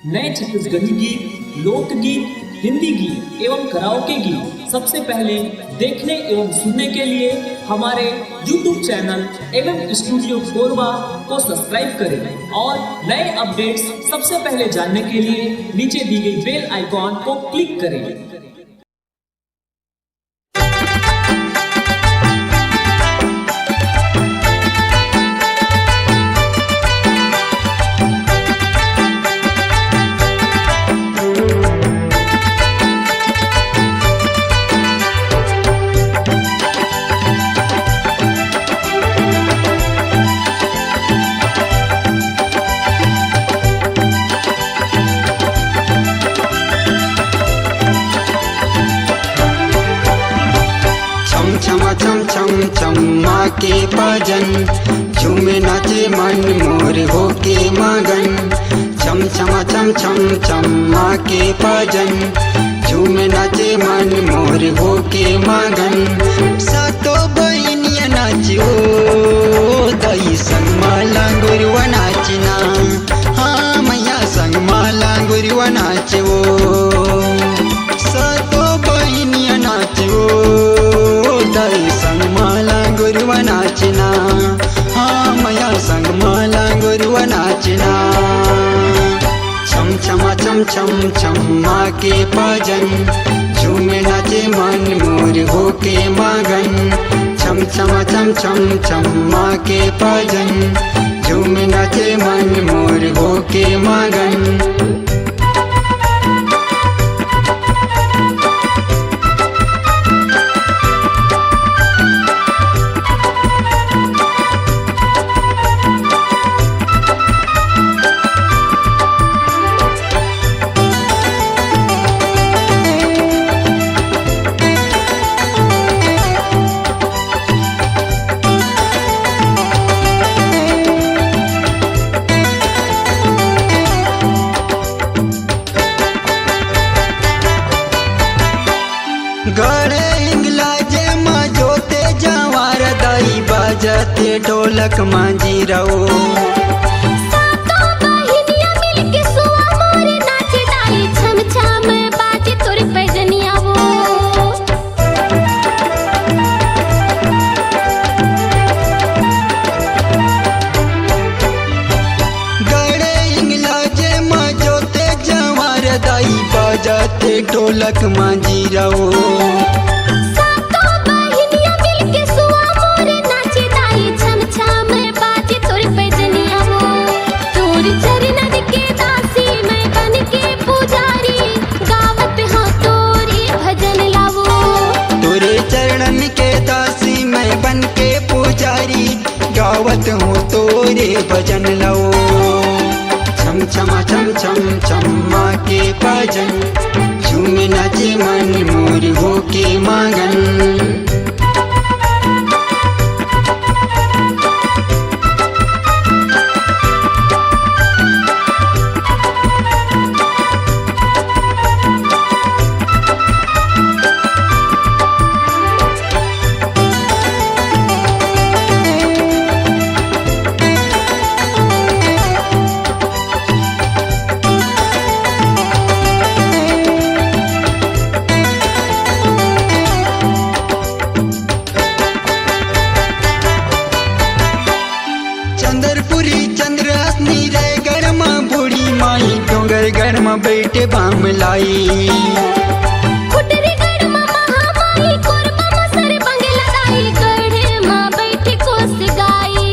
नए छत्तीसगढ़ी गीत, लोकगीत, हिंदी गीत एवं कराओके गीत सबसे पहले देखने एवं सुनने के लिए हमारे YouTube चैनल एवं स्टूडियो कोरबा को सब्सक्राइब करें और नए अपडेट्स सबसे पहले जानने के लिए नीचे दी गई बेल आइकॉन को क्लिक करें। चम्मा के भजन झूमे नाचे मन मोर होके मगन। छम छमा छम छम चम्मा के भजन झूमे नाचे मन मोर होके मगन। सातो बहनिया नाचो दई संग माला गुरुआ नाचना, हाँ मैया संग माला गुरुआ नाचो। सातो बहनिया नाचो दई संग माला गुरुआ नाचना, हाँ मैया संग माला गुरुआ नाचना। छम छमा छम छम छम्मा के भजन झूमे नाचे मन मोर होके मगन। छम छमा छम छम छम्मा के भजन झूमे नाचे मन मोर होके मगन। गड़े इंगलाजे माँ जोते जवार दाई बाजते ढोलक मांझी रहो। सातो बहिनिया मिलके सुआ मोर नाचे दाई छम छम बाजे तोर पैजनिया वो। गड़े इंगलाजे माँ जोते जवार दाई बाजते ढोलक मांझी रहो। सातो बहिनिया मिलके सुआ मोर नाचे दाई छम छम बाजे तोर पैजनिया वो। तोर चरणन के दासी मैं बन के पुजारी गावत हाँ तोरे भजन लावो। तोरे चरणन के दासी मैं बन के पुजारी गावत हूँ तोरे भजन लो। छम छमा छम छम छम्मा के भजन झूमे नाचे मन मोर होके मगन। चंद्रपुरी चंद्रहसनी रे गरमा बूढ़ी माई डोंगर गरमा बैठे बाम लाई। खुटरी गढ़मा महामाई कोरबा मसर बंगला दाई गढ़े माँ बैठी कोस गाई।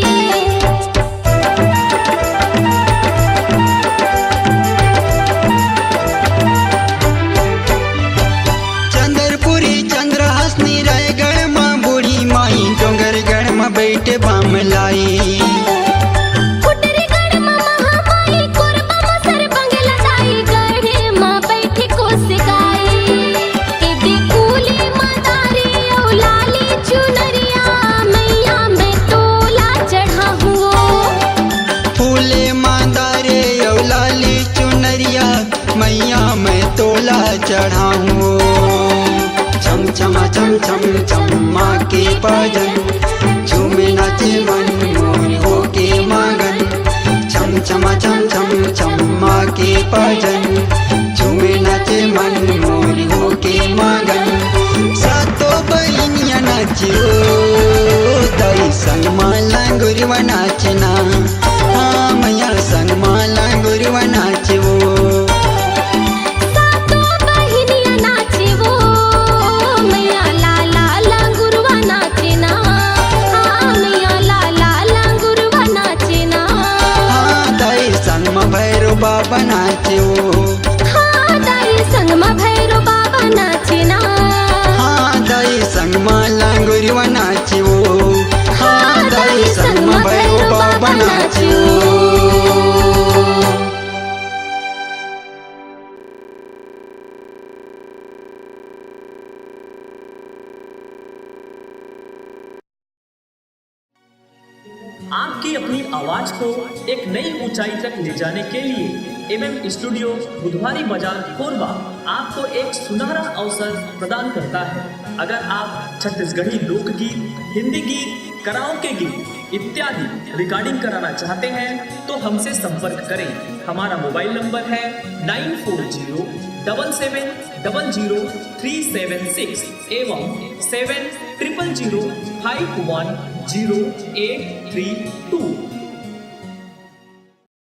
चंद्रपुरी चंद्रहसनी रे गरमा बूढ़ी माई डोंगर गरमा बैठे बाम लाई। खुटरी गढ़मा महामाई कोरबा मसर बंगला दाई गढ़े माँ बैठी कोस गाई। के देखूली मदारी औ लाली चुनरिया मैया मैं तोला चढ़ा हुओ। फूले मांदारे औ लाली चुनरिया मैया मैं तोला चढ़ाऊँ। छम छमा छम छम छम्मा के भजन झूमे नाचे मन मोर होके मगन। छम छमा छम छम छम माँ के भजन झूमे नाचे मन मोर हो के मगन सातो बहिनिया नाचियो दाई संग माला गुरुवा नाचना हाँ मैया संग माला गुरुवा नाचो सातो बहिनिया नाचे वो मैया ला ला ला गुरुवा नाचना हाँ मैया ला ला ला गुरुवा नाचना हाँ दाई संग में भैरो बाबा नाचो हाँ दाई संग में भैरो बाबा नाचना हाँ दाई संग माला गुरुवा नाचो हाँ दाई संग में भैरो बाबा नाचो आपकी अपनी आवाज को एक नई ऊंचाई तक ले जाने के लिए एमएम स्टूडियो बुधवारी बाजार कोरबा आपको एक सुनहरा अवसर प्रदान करता है। अगर आप छत्तीसगढ़ी लोकगीत, हिंदी गीत, कराओके गीत इत्यादि रिकॉर्डिंग कराना चाहते हैं तो हमसे संपर्क करें। हमारा मोबाइल नंबर है 9407700376 एवं 7000510832।